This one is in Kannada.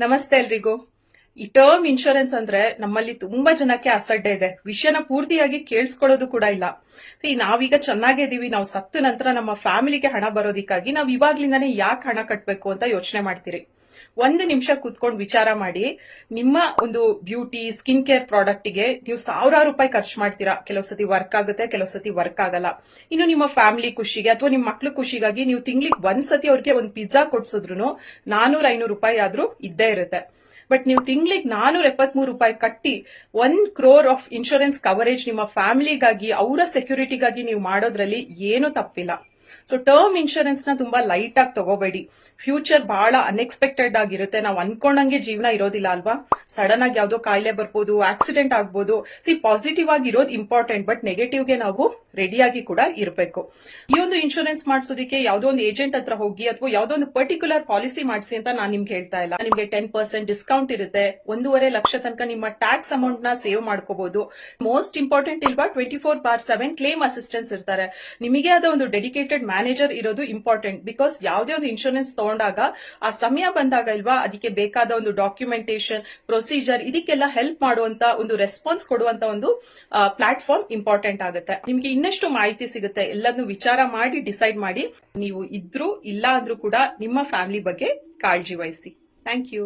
ನಮಸ್ತೆ ಎಲ್ರಿಗೂ. ಈ ಟರ್ಮ್ ಇನ್ಶೂರೆನ್ಸ್ ಅಂದ್ರೆ ನಮ್ಮಲ್ಲಿ ತುಂಬಾ ಜನಕ್ಕೆ ಅಸಡ್ಡೆ ಇದೆ. ವಿಷಯನ ಪೂರ್ತಿಯಾಗಿ ಕೇಳಿಸ್ಕೊಳ್ಳೋದು ಕೂಡ ಇಲ್ಲ. ನಾವೀಗ ಚೆನ್ನಾಗೇ ಇದೀವಿ, ನಾವು ಸತ್ತ ನಂತರ ನಮ್ಮ ಫ್ಯಾಮಿಲಿಗೆ ಹಣ ಬರೋದಿಕ್ಕಾಗಿ ನಾವು ಇವಾಗ್ಲಿಂದಾನೇ ಯಾಕೆ ಹಣ ಕಟ್ಟಬೇಕು ಅಂತ ಯೋಚನೆ ಮಾಡ್ತೀರಿ. ಒಂದು ನಿಮಿಷ ಕೂತ್ಕೊಂಡು ವಿಚಾರ ಮಾಡಿ. ನಿಮ್ಮ ಒಂದು ಬ್ಯೂಟಿ ಸ್ಕಿನ್ ಕೇರ್ ಪ್ರಾಡಕ್ಟ್ ಗೆ ನೀವು ಸಾವಿರಾರು ರೂಪಾಯಿ ಖರ್ಚು ಮಾಡ್ತೀರಾ. ಕೆಲವು ಸತಿ ವರ್ಕ್ ಆಗುತ್ತೆ, ಕೆಲವು ಸತಿ ವರ್ಕ್ ಆಗಲ್ಲ. ಇನ್ನು ನಿಮ್ಮ ಫ್ಯಾಮಿಲಿ ಖುಷಿಗೆ ಅಥವಾ ನಿಮ್ಮ ಮಕ್ಳು ಖುಷಿಗಾಗಿ ನೀವು ತಿಂಗಳಿಗೆ ಒಂದ್ಸತಿ ಅವ್ರಿಗೆ ಒಂದು ಪಿಜ್ಜಾ ಕೊಡ್ಸಿದ್ರು 400-500 ರೂಪಾಯಿ ಆದ್ರೂ ಇದ್ದೇ ಇರುತ್ತೆ. ಬಟ್ ನೀವು ತಿಂಗಳಿಗೆ 473 ರೂಪಾಯಿ ಕಟ್ಟಿ 1 crore ಆಫ್ ಇನ್ಶೂರೆನ್ಸ್ ಕವರೇಜ್ ನಿಮ್ಮ ಫ್ಯಾಮಿಲಿಗಾಗಿ ಅವರ ಸೆಕ್ಯೂರಿಟಿಗಾಗಿ ನೀವು ಮಾಡೋದ್ರಲ್ಲಿ ಏನು ತಪ್ಪಿಲ್ಲ. ಸೊ ಟರ್ಮ್ ಇನ್ಶೂರೆನ್ಸ್ ನ ತುಂಬಾ ಲೈಟ್ ಆಗಿ ತಗೋಬೇಡಿ. ಫ್ಯೂಚರ್ ಬಹಳ ಅನ್ಎಕ್ಸ್ಪೆಕ್ಟೆಡ್ ಆಗಿರುತ್ತೆ. ನಾವು ಅನ್ಕೊಂಡಂಗೆ ಜೀವನ ಇರೋದಿಲ್ಲ ಅಲ್ವಾ. ಸಡನ್ ಆಗಿ ಯಾವ್ದೋ ಕಾಯಿಲೆ ಬರ್ಬೋದು, ಆಕ್ಸಿಡೆಂಟ್ ಆಗ್ಬೋದು. ಪಾಸಿಟಿವ್ ಆಗಿ ಇರೋದು ಇಂಪಾರ್ಟೆಂಟ್, ಬಟ್ ನೆಗೆಟಿವ್ ಗೆ ನಾವು ರೆಡಿಯಾಗಿ ಕೂಡ ಇರಬೇಕು. ಈ ಒಂದು ಇನ್ಶೂರೆನ್ಸ್ ಮಾಡಿಸೋದಕ್ಕೆ ಯಾವ್ದೋ ಒಂದು ಏಜೆಂಟ್ ಹತ್ರ ಹೋಗಿ ಅಥವಾ ಯಾವ್ದೋ ಒಂದು ಪರ್ಟಿಕ್ಯುಲರ್ ಪಾಲಿಸಿ ಮಾಡಿಸಿ ಅಂತ ನಾನು ನಿಮ್ಗೆ ಹೇಳ್ತಾ ಇಲ್ಲ. ನಿಮ್ಗೆ 10% ಡಿಸ್ಕೌಂಟ್ ಇರುತ್ತೆ. 1.5 ಲಕ್ಷ ತನಕ ನಿಮ್ಮ ಟ್ಯಾಕ್ಸ್ ಅಮೌಂಟ್ ನ ಸೇವ್ ಮಾಡ್ಕೋಬಹುದು. ಮೋಸ್ಟ್ ಇಂಪಾರ್ಟೆಂಟ್ ಇಲ್ವಾ 24/7 ಕ್ಲೇಮ್ ಅಸಿಸ್ಟೆನ್ಸ್ ಇರ್ತಾರೆ. ನಿಮಗೆ ಆದ ಒಂದು ಡೆಡಿಕೇಟೆಡ್ ಮ್ಯಾನೇಜರ್ ಇರೋದು ಇಂಪಾರ್ಟೆಂಟ್. ಬಿಕಾಸ್ ಯಾವುದೇ ಒಂದು ಇನ್ಶೂರೆನ್ಸ್ ತಗೊಂಡಾಗ ಆ ಸಮಯ ಬಂದಾಗ ಇಲ್ವಾ ಅದಕ್ಕೆ ಬೇಕಾದ ಒಂದು ಡಾಕ್ಯುಮೆಂಟೇಶನ್ ಪ್ರೊಸೀಜರ್ ಇದಕ್ಕೆಲ್ಲ ಹೆಲ್ಪ್ ಮಾಡುವಂತ ಒಂದು ರೆಸ್ಪಾನ್ಸ್ ಕೊಡುವಂತ ಒಂದು ಪ್ಲಾಟ್ಫಾರ್ಮ್ ಇಂಪಾರ್ಟೆಂಟ್ ಆಗುತ್ತೆ. ನಿಮ್ಗೆ ಇನ್ನಷ್ಟು ಮಾಹಿತಿ ಸಿಗುತ್ತೆ. ಎಲ್ಲದನ್ನು ವಿಚಾರ ಮಾಡಿ ಡಿಸೈಡ್ ಮಾಡಿ. ನೀವು ಇದ್ರೂ ಇಲ್ಲ ಅಂದ್ರೂ ಕೂಡ ನಿಮ್ಮ ಫ್ಯಾಮಿಲಿ ಬಗ್ಗೆ ಕಾಳಜಿ ವಹಿಸಿ. Thank you.